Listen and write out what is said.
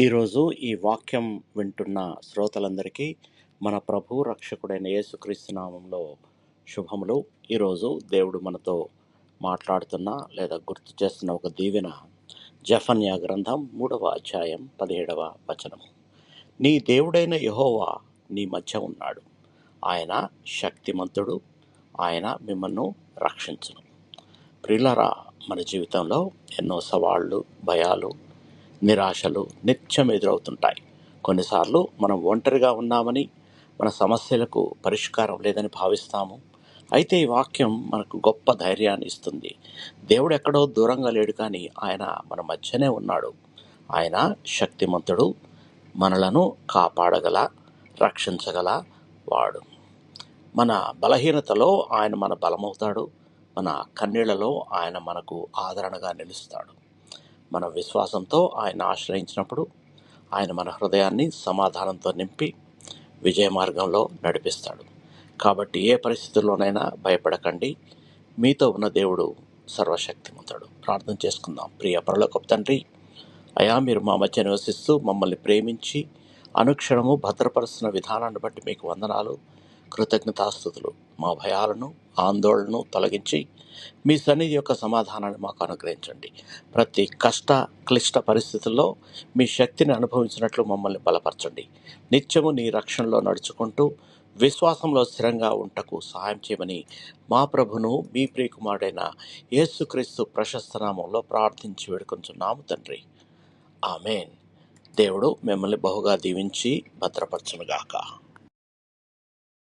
ఈరోజు ఈ వాక్యం వింటున్న శ్రోతలందరికీ మన ప్రభు రక్షకుడైన యేసుక్రీస్తు నామంలో శుభములు. ఈరోజు దేవుడు మనతో మాట్లాడుతున్న లేదా గుర్తు చేస్తున్న ఒక దీవెన జెఫన్యా గ్రంథం 3వ అధ్యాయం 17వ వచనము. నీ దేవుడైన యెహోవా నీ మధ్య ఉన్నాడు, ఆయన శక్తిమంతుడు, ఆయన మిమ్మల్ని రక్షించును. ప్రియులారా, మన జీవితంలో ఎన్నో సవాళ్ళు, భయాలు, నిరాశలు నిత్యం ఎదురవుతుంటాయి. కొన్నిసార్లు మనం ఒంటరిగా ఉన్నామని, మన సమస్యలకు పరిష్కారం లేదని భావిస్తాము. అయితే ఈ వాక్యం మనకు గొప్ప ధైర్యాన్ని ఇస్తుంది. దేవుడు ఎక్కడో దూరంగా లేడు, కానీ ఆయన మన మధ్యనే ఉన్నాడు. ఆయన శక్తిమంతుడు, మనలను కాపాడగల, రక్షించగల వాడు. మన బలహీనతలో ఆయన మన బలమవుతాడు. మన కన్నీళ్లలో ఆయన మనకు ఆదరణగా నిలుస్తాడు. మన విశ్వాసంతో ఆయన ఆశ్రయించినప్పుడు ఆయన మన హృదయాన్ని సమాధానంతో నింపి విజయ మార్గంలో నడిపిస్తాడు. కాబట్టి ఏ పరిస్థితుల్లోనైనా భయపడకండి. మీతో ఉన్న దేవుడు సర్వశక్తిమంతుడు. ప్రార్థన చేసుకుందాం. ప్రియ పరలోకపు తండ్రి, అయా, మీరు మా మధ్య నివసిస్తూ మమ్మల్ని ప్రేమించి అనుక్షణము భద్రపరుస్తున్న విధానాన్ని బట్టి మీకు వందనాలు, కృతజ్ఞతాస్తుతులు. మా భయాలను, ఆందోళనను తొలగించి మీ సన్నిధి యొక్క సమాధానాన్ని మాకు అనుగ్రహించండి. ప్రతి కష్ట క్లిష్ట పరిస్థితుల్లో మీ శక్తిని అనుభవించినట్లు మమ్మల్ని బలపరచండి. నిత్యము నీ రక్షణలో నడుచుకుంటూ విశ్వాసంలో స్థిరంగా ఉంటకు సహాయం చేయమని మా ప్రభును, మీ ప్రియకుమారుడైన యేసుక్రీస్తు ప్రశస్త నామంలో ప్రార్థించి వేడుకొంచున్నాము తండ్రి. ఆమేన్. దేవుడు మిమ్మల్ని బహుగా దీవించి భద్రపరచునుగాక.